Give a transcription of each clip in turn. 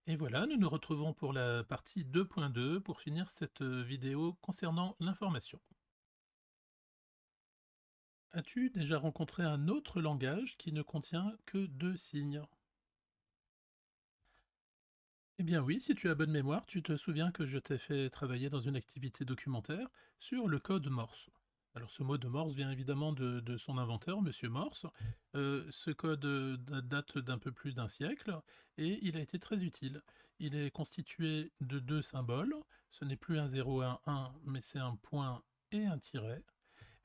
Et voilà, nous nous retrouvons pour la partie 2.2 pour finir cette vidéo concernant l'information. As-tu déjà rencontré un autre langage qui ne contient que deux signes? Eh bien oui, si tu as bonne mémoire, tu te souviens que je t'ai fait travailler dans une activité documentaire sur le code Morse. Alors ce mot de Morse vient évidemment de son inventeur, Monsieur Morse. Ce code date d'un peu plus d'un siècle et il a été très utile. Il est constitué de deux symboles. Ce n'est plus un 0 et un 1, mais c'est un point et un tiret.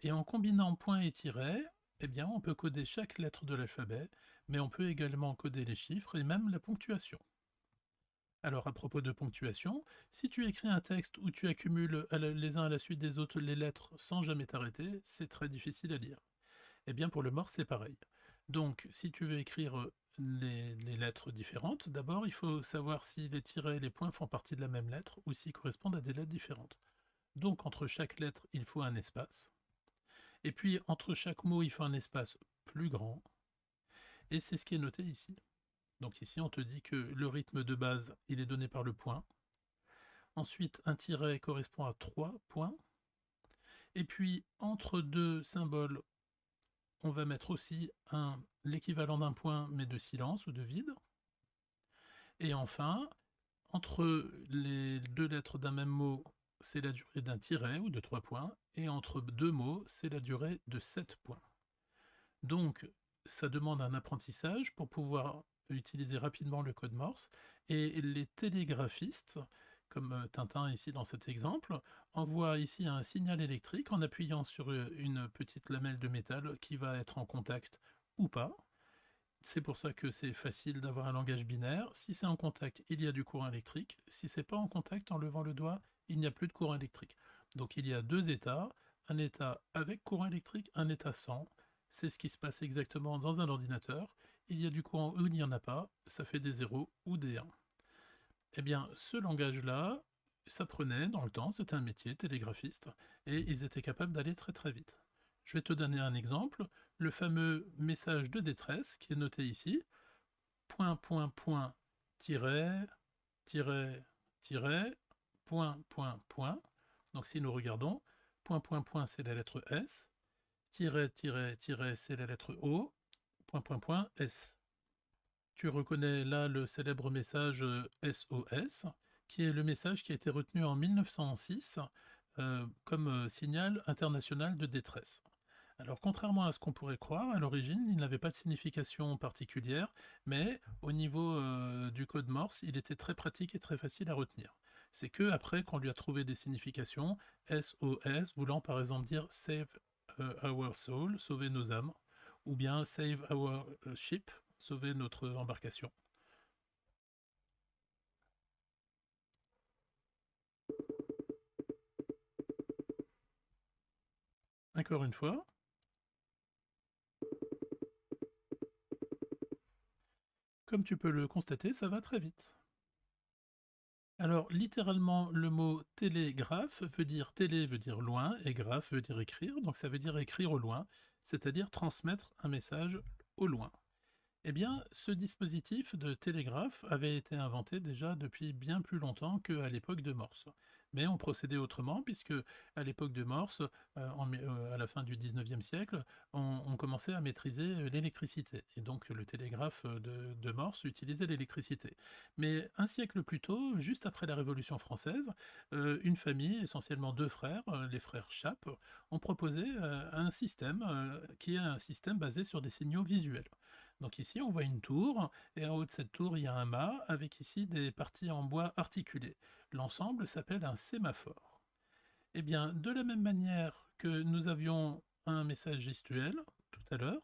Et en combinant point et tiret, eh bien, on peut coder chaque lettre de l'alphabet, mais on peut également coder les chiffres et même la ponctuation. Alors à propos de ponctuation, si tu écris un texte où tu accumules les uns à la suite des autres les lettres sans jamais t'arrêter, c'est très difficile à lire. Eh bien pour le morse c'est pareil. Donc si tu veux écrire les lettres différentes, d'abord il faut savoir si les tirets et les points font partie de la même lettre ou s'ils correspondent à des lettres différentes. Donc entre chaque lettre il faut un espace. Et puis entre chaque mot il faut un espace plus grand. Et c'est ce qui est noté ici. Donc ici on te dit que le rythme de base il est donné par le point. Ensuite, un tiret correspond à 3 points. Et puis, entre deux symboles, on va mettre aussi l'équivalent d'un point, mais de silence ou de vide. Et enfin, entre les deux lettres d'un même mot, c'est la durée d'un tiret ou de 3 points. Et entre deux mots, c'est la durée de 7 points. Donc, ça demande un apprentissage pour pouvoir utiliser rapidement le code Morse. Et les télégraphistes, comme Tintin ici dans cet exemple, envoient ici un signal électrique en appuyant sur une petite lamelle de métal qui va être en contact ou pas. C'est pour ça que c'est facile d'avoir un langage binaire. Si c'est en contact, il y a du courant électrique. Si c'est pas en contact, en levant le doigt, il n'y a plus de courant électrique. Donc il y a deux états, un état avec courant électrique, un état sans. C'est ce qui se passe exactement dans un ordinateur. Il y a du courant ou il n'y en a pas, ça fait des zéros ou des 1. Eh bien, ce langage-là, ça prenait dans le temps, c'était un métier, télégraphiste, et ils étaient capables d'aller très très vite. Je vais te donner un exemple, le fameux message de détresse qui est noté ici, point, point, point, tiret, tiret, tiret, point, point, point. Donc si nous regardons, point, point, point, c'est la lettre S, tiret, tiret, tiret, c'est la lettre O, point, point, point, S. Tu reconnais là le célèbre message SOS, qui est le message qui a été retenu en 1906 comme signal international de détresse. Alors contrairement à ce qu'on pourrait croire, à l'origine, il n'avait pas de signification particulière, mais au niveau du code Morse, il était très pratique et très facile à retenir. C'est que après qu'on lui a trouvé des significations, SOS voulant par exemple dire Save our soul, sauver nos âmes, ou bien Save our ship, sauver notre embarcation. Encore une fois, comme tu peux le constater, ça va très vite. Alors, littéralement, le mot télégraphe veut dire télé veut dire loin et graphe veut dire écrire, donc ça veut dire écrire au loin, c'est-à-dire transmettre un message au loin. Eh bien, ce dispositif de télégraphe avait été inventé déjà depuis bien plus longtemps qu'à l'époque de Morse. Mais on procédait autrement, puisque à l'époque de Morse, à la fin du 19e siècle, on commençait à maîtriser l'électricité. Et donc le télégraphe de Morse utilisait l'électricité. Mais un siècle plus tôt, juste après la Révolution française, une famille, essentiellement deux frères, les frères Chappe, ont proposé un système qui est un système basé sur des signaux visuels. Donc ici, on voit une tour, et en haut de cette tour, il y a un mât, avec ici des parties en bois articulées. L'ensemble s'appelle un sémaphore. Eh bien, de la même manière que nous avions un message gestuel tout à l'heure,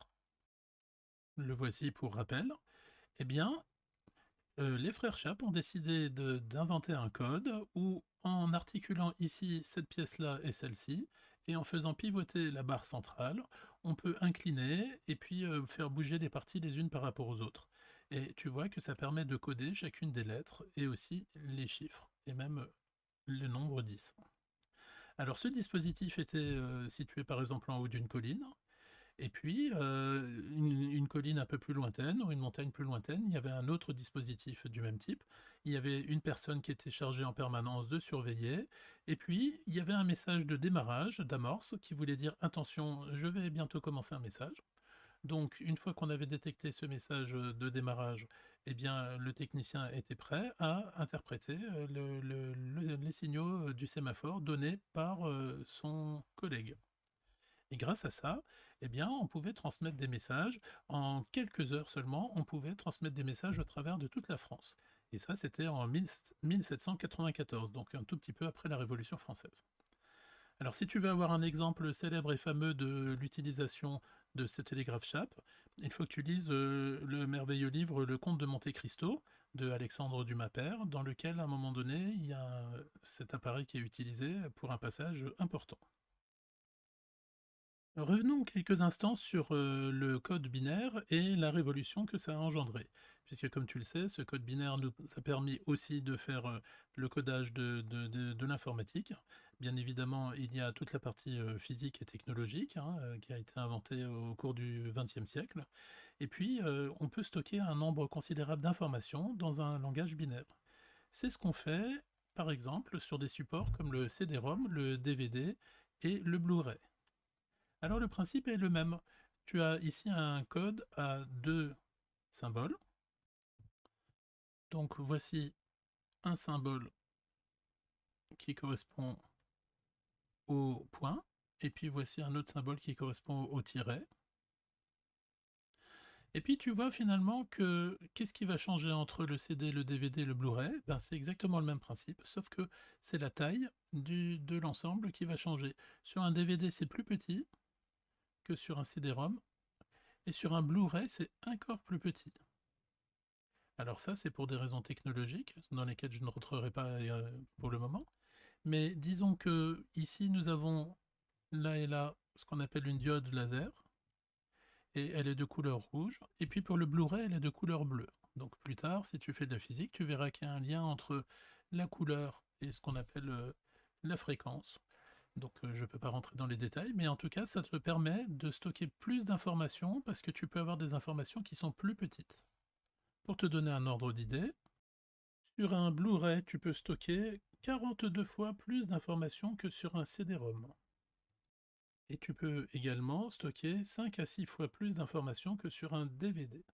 le voici pour rappel, eh bien, les frères Chappe ont décidé d'inventer un code où, en articulant ici cette pièce-là et celle-ci, et en faisant pivoter la barre centrale, on peut incliner et puis faire bouger les parties les unes par rapport aux autres. Et tu vois que ça permet de coder chacune des lettres et aussi les chiffres, et même le nombre 10. Alors ce dispositif était situé par exemple en haut d'une colline, Et puis, une colline un peu plus lointaine ou une montagne plus lointaine, il y avait un autre dispositif du même type. Il y avait une personne qui était chargée en permanence de surveiller, et puis il y avait un message de démarrage, d'amorce, qui voulait dire: «Attention, je vais bientôt commencer un message». Donc une fois qu'on avait détecté ce message, de démarrage, eh bien, le technicien était prêt à interpréter, les signaux, du sémaphore donnés par, son collègue. Et grâce à ça, eh bien, on pouvait transmettre des messages. En quelques heures seulement, on pouvait transmettre des messages au travers de toute la France. Et ça, c'était en 1794, donc un tout petit peu après la Révolution française. Alors, si tu veux avoir un exemple célèbre et fameux de l'utilisation de ce télégraphe chape, il faut que tu lises le merveilleux livre Le Comte de Monte Cristo de Alexandre Dumas père, dans lequel, à un moment donné, il y a cet appareil qui est utilisé pour un passage important. Revenons quelques instants sur le code binaire et la révolution que ça a engendré. Puisque comme tu le sais, ce code binaire nous a permis aussi de faire le codage de l'informatique. Bien évidemment, il y a toute la partie physique et technologique hein, qui a été inventée au cours du XXe siècle. Et puis, on peut stocker un nombre considérable d'informations dans un langage binaire. C'est ce qu'on fait, par exemple, sur des supports comme le CD-ROM, le DVD et le Blu-ray. Alors le principe est le même. Tu as ici un code à deux symboles. Donc voici un symbole qui correspond au point, et puis voici un autre symbole qui correspond au tiret. Et puis tu vois finalement que qu'est-ce qui va changer entre le CD, le DVD et le Blu-ray? Ben, c'est exactement le même principe, sauf que c'est la taille de l'ensemble qui va changer. Sur un DVD, c'est plus petit que sur un CD-ROM, et sur un Blu-ray, c'est encore plus petit. Alors ça, c'est pour des raisons technologiques, dans lesquelles je ne rentrerai pas pour le moment. Mais disons que ici, nous avons là et là ce qu'on appelle une diode laser, et elle est de couleur rouge. Et puis pour le Blu-ray, elle est de couleur bleue. Donc plus tard, si tu fais de la physique, tu verras qu'il y a un lien entre la couleur et ce qu'on appelle la fréquence. Donc je ne peux pas rentrer dans les détails, mais en tout cas, ça te permet de stocker plus d'informations parce que tu peux avoir des informations qui sont plus petites. Pour te donner un ordre d'idée, sur un Blu-ray, tu peux stocker 42 fois plus d'informations que sur un CD-ROM. Et tu peux également stocker 5 à 6 fois plus d'informations que sur un DVD.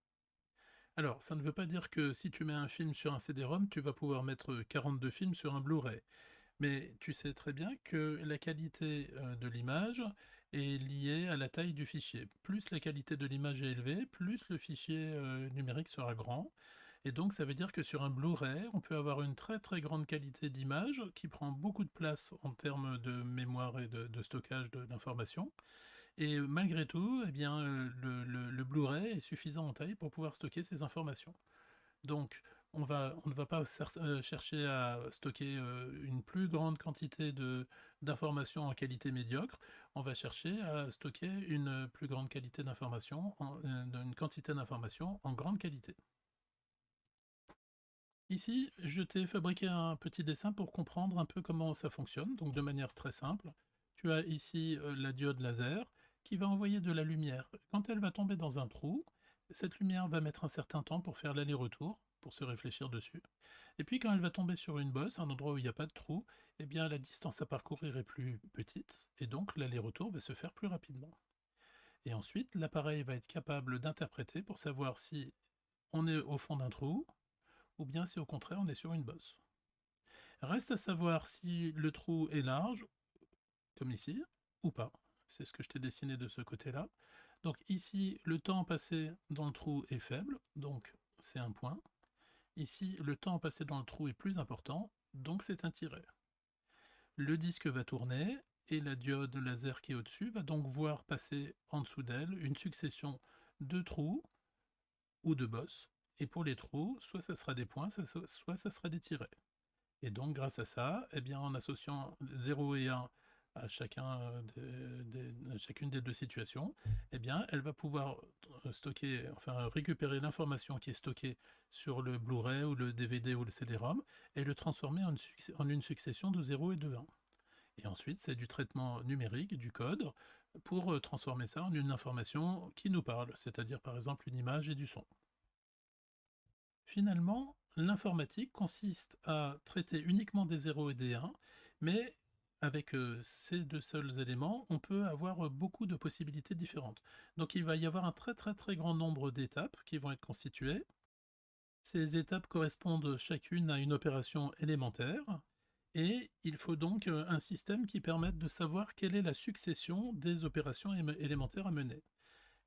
Alors, ça ne veut pas dire que si tu mets un film sur un CD-ROM, tu vas pouvoir mettre 42 films sur un Blu-ray. Mais tu sais très bien que la qualité de l'image est liée à la taille du fichier. Plus la qualité de l'image est élevée, plus le fichier numérique sera grand. Et donc ça veut dire que sur un Blu-ray, on peut avoir une très très grande qualité d'image qui prend beaucoup de place en termes de mémoire et de stockage d'informations. Et malgré tout, eh bien, le Blu-ray est suffisant en taille pour pouvoir stocker ces informations. Donc, on ne va pas chercher à stocker une plus grande quantité d'informations en qualité médiocre. On va chercher à stocker une plus grande qualité d'informations, une quantité d'informations en grande qualité. Ici, je t'ai fabriqué un petit dessin pour comprendre un peu comment ça fonctionne, donc de manière très simple. Tu as ici la diode laser qui va envoyer de la lumière. Quand elle va tomber dans un trou, cette lumière va mettre un certain temps pour faire l'aller-retour, pour se réfléchir dessus. Et puis quand elle va tomber sur une bosse, un endroit où il n'y a pas de trou, eh bien la distance à parcourir est plus petite, et donc l'aller-retour va se faire plus rapidement. Et ensuite, l'appareil va être capable d'interpréter pour savoir si on est au fond d'un trou, ou bien si au contraire on est sur une bosse. Reste à savoir si le trou est large, comme ici, ou pas. C'est ce que je t'ai dessiné de ce côté-là. Donc ici, le temps passé dans le trou est faible, donc c'est un point. Ici, le temps passé dans le trou est plus important, donc c'est un tiret. Le disque va tourner, et la diode laser qui est au-dessus va donc voir passer en dessous d'elle une succession de trous ou de bosses. Et pour les trous, soit ça sera des points, soit ça sera des tirets. Et donc, grâce à ça, eh bien, en associant 0 et 1 à chacune des deux situations, eh bien, elle va pouvoir stocker, enfin récupérer l'information qui est stockée sur le Blu-ray ou le DVD ou le CD-ROM et le transformer en une succession de 0 et de 1. Et ensuite, c'est du traitement numérique du code pour transformer ça en une information qui nous parle, c'est-à-dire par exemple une image et du son. Finalement, l'informatique consiste à traiter uniquement des 0 et des 1, mais avec ces deux seuls éléments, on peut avoir beaucoup de possibilités différentes. Donc il va y avoir un très très très grand nombre d'étapes qui vont être constituées. Ces étapes correspondent chacune à une opération élémentaire, et il faut donc un système qui permette de savoir quelle est la succession des opérations élémentaires à mener.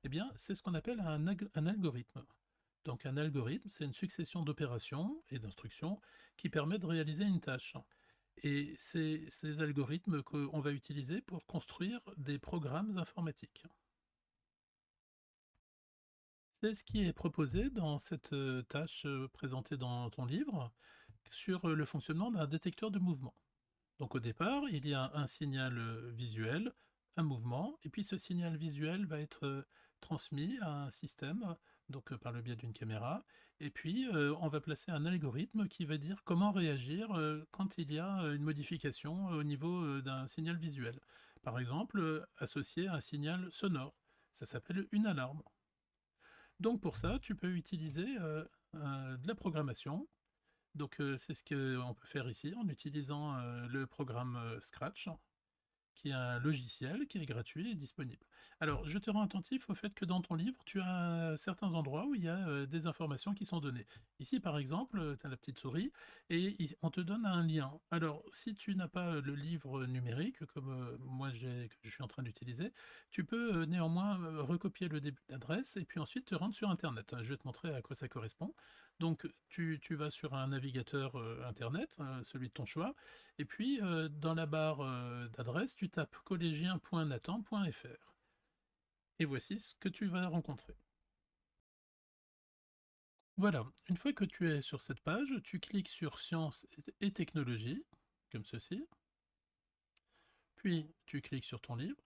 Eh bien, c'est ce qu'on appelle un algorithme. Donc un algorithme, c'est une succession d'opérations et d'instructions qui permet de réaliser une tâche. Et c'est ces algorithmes qu'on va utiliser pour construire des programmes informatiques. C'est ce qui est proposé dans cette tâche présentée dans ton livre sur le fonctionnement d'un détecteur de mouvement. Donc au départ, il y a un signal visuel, un mouvement, et puis ce signal visuel va être transmis à un système, donc par le biais d'une caméra, et puis on va placer un algorithme qui va dire comment réagir quand il y a une modification au niveau d'un signal visuel. Par exemple, associé à un signal sonore. Ça s'appelle une alarme. Donc pour ça, tu peux utiliser de la programmation. Donc c'est ce qu'on peut faire ici en utilisant le programme Scratch, qui est un logiciel qui est gratuit et disponible. Alors, je te rends attentif au fait que dans ton livre, tu as certains endroits où il y a des informations qui sont données. Ici, par exemple, tu as la petite souris et on te donne un lien. Alors, si tu n'as pas le livre numérique, comme moi que je suis en train d'utiliser, tu peux néanmoins recopier le début d'adresse et puis ensuite te rendre sur Internet. Je vais te montrer à quoi ça correspond. Donc, tu vas sur un navigateur Internet, celui de ton choix, et puis, dans la barre d'adresse, tu tapes collégien.nathan.fr. Et voici ce que tu vas rencontrer. Voilà, une fois que tu es sur cette page, tu cliques sur Sciences et technologies, comme ceci, puis tu cliques sur ton livre.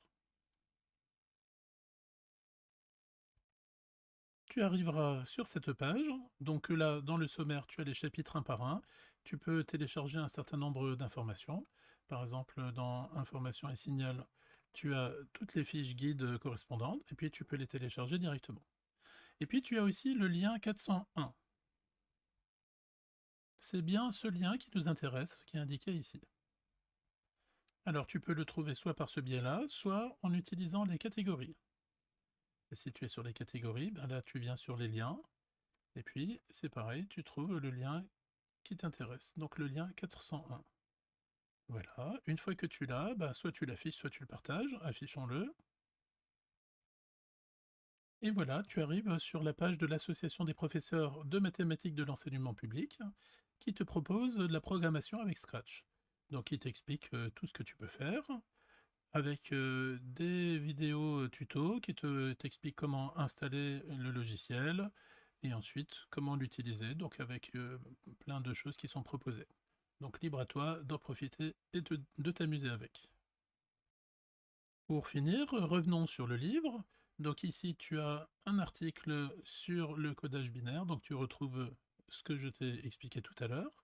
Tu arriveras sur cette page, donc là, dans le sommaire, tu as les chapitres un par un. Tu peux télécharger un certain nombre d'informations. Par exemple, dans Informations et signal, tu as toutes les fiches guides correspondantes, et puis tu peux les télécharger directement. Et puis tu as aussi le lien 401. C'est bien ce lien qui nous intéresse, qui est indiqué ici. Alors tu peux le trouver soit par ce biais-là, soit en utilisant les catégories. Et si tu es sur les catégories, ben là tu viens sur les liens, et puis c'est pareil, tu trouves le lien qui t'intéresse, donc le lien 401. Voilà, une fois que tu l'as, bah, soit tu l'affiches, soit tu le partages, affichons-le. Et voilà, tu arrives sur la page de l'Association des professeurs de mathématiques de l'enseignement public, qui te propose de la programmation avec Scratch. Donc il t'explique tout ce que tu peux faire, avec des vidéos tutos qui t'expliquent comment installer le logiciel, et ensuite comment l'utiliser, donc avec plein de choses qui sont proposées. Donc libre à toi d'en profiter et de t'amuser avec. Pour finir, revenons sur le livre. Donc ici, tu as un article sur le codage binaire, donc tu retrouves ce que je t'ai expliqué tout à l'heure.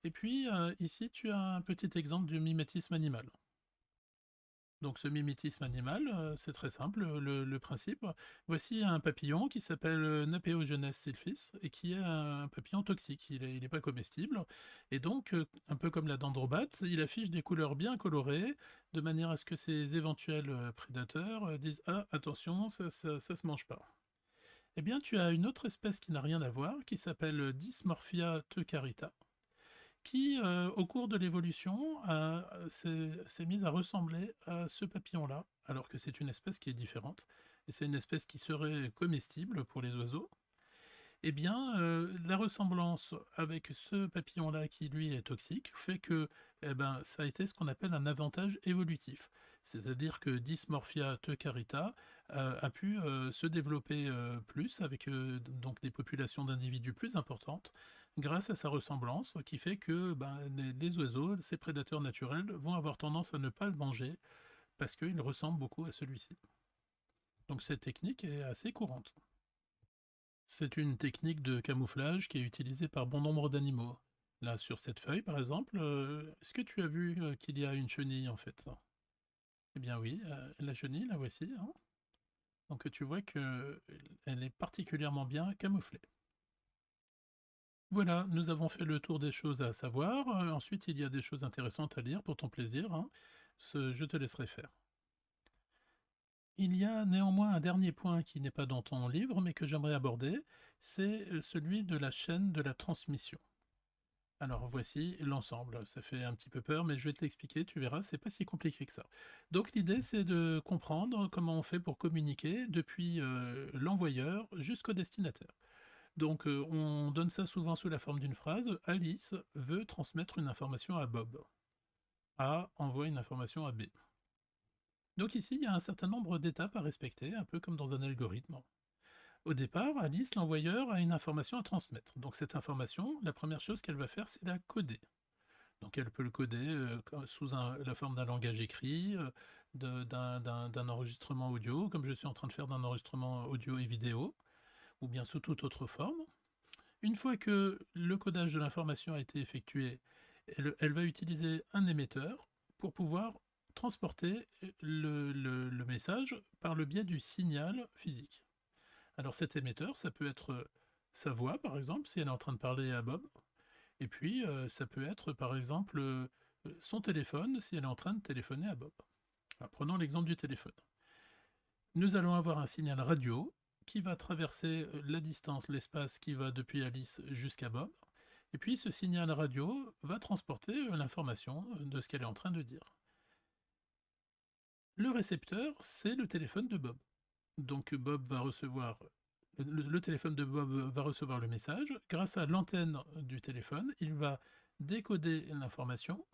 Et puis ici, tu as un petit exemple du mimétisme animal. Donc ce mimétisme animal, c'est très simple, le principe. Voici un papillon qui s'appelle Napeogenes sylphis et qui est un papillon toxique. Il est pas comestible. Et donc, un peu comme la dendrobate, il affiche des couleurs bien colorées, de manière à ce que ses éventuels prédateurs disent «Ah, attention, ça se mange pas». Eh bien, tu as une autre espèce qui n'a rien à voir, qui s'appelle Dysmorphia teucarita, qui, au cours de l'évolution, s'est mise à ressembler à ce papillon-là, alors que c'est une espèce qui est différente, et c'est une espèce qui serait comestible pour les oiseaux. Eh bien, la ressemblance avec ce papillon-là, qui lui est toxique, fait que eh ben, ça a été ce qu'on appelle un avantage évolutif. C'est-à-dire que Dysmorphia teucarita a pu se développer plus, avec donc des populations d'individus plus importantes, grâce à sa ressemblance, qui fait que ben, les oiseaux, ses prédateurs naturels, vont avoir tendance à ne pas le manger, parce qu'il ressemble beaucoup à celui-ci. Donc cette technique est assez courante. C'est une technique de camouflage qui est utilisée par bon nombre d'animaux. Là, sur cette feuille, par exemple, est-ce que tu as vu qu'il y a une chenille, en fait? Eh bien oui, la chenille, la voici, hein. Donc tu vois que elle est particulièrement bien camouflée. Voilà, nous avons fait le tour des choses à savoir. Ensuite, il y a des choses intéressantes à lire pour ton plaisir, hein. Je te laisserai faire. Il y a néanmoins un dernier point qui n'est pas dans ton livre, mais que j'aimerais aborder, c'est celui de la chaîne de la transmission. Alors voici l'ensemble. Ça fait un petit peu peur, mais je vais te l'expliquer, tu verras, c'est pas si compliqué que ça. Donc l'idée, c'est de comprendre comment on fait pour communiquer depuis l'envoyeur jusqu'au destinataire. Donc on donne ça souvent sous la forme d'une phrase. Alice veut transmettre une information à Bob. A envoie une information à B. Donc ici, il y a un certain nombre d'étapes à respecter, un peu comme dans un algorithme. Au départ, Alice, l'envoyeur, a une information à transmettre. Donc cette information, la première chose qu'elle va faire, c'est la coder. Donc elle peut le coder sous la forme d'un langage écrit, d'un enregistrement audio, comme je suis en train de faire d'un enregistrement audio et vidéo, ou bien sous toute autre forme. Une fois que le codage de l'information a été effectué, elle va utiliser un émetteur pour pouvoir transporter le message par le biais du signal physique. Alors cet émetteur, ça peut être sa voix, par exemple, si elle est en train de parler à Bob, et puis ça peut être, par exemple, son téléphone, si elle est en train de téléphoner à Bob. Alors, prenons l'exemple du téléphone. Nous allons avoir un signal radio qui va traverser la distance, l'espace qui va depuis Alice jusqu'à Bob, et puis ce signal radio va transporter l'information de ce qu'elle est en train de dire. Le récepteur, c'est le téléphone de Bob. Donc Bob va recevoir le téléphone de Bob va recevoir le message. Grâce à l'antenne du téléphone, il va décoder l'information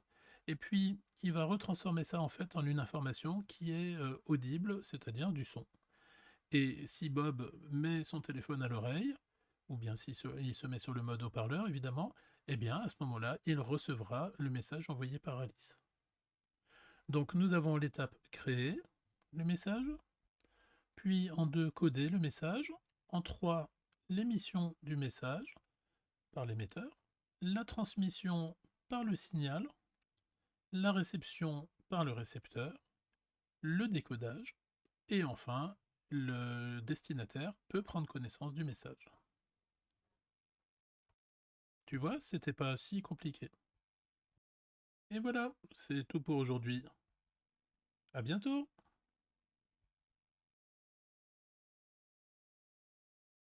et puis il va retransformer ça en fait en une information qui est audible, c'est-à-dire du son. Et si Bob met son téléphone à l'oreille, ou bien s'il il se met sur le mode haut-parleur évidemment, eh bien à ce moment-là, il recevra le message envoyé par Alice. Donc nous avons l'étape créer le message, puis en 2 coder le message, en 3 l'émission du message par l'émetteur, la transmission par le signal, la réception par le récepteur, le décodage, et enfin le destinataire peut prendre connaissance du message. Tu vois, c'était pas si compliqué. Et voilà, c'est tout pour aujourd'hui. À bientôt!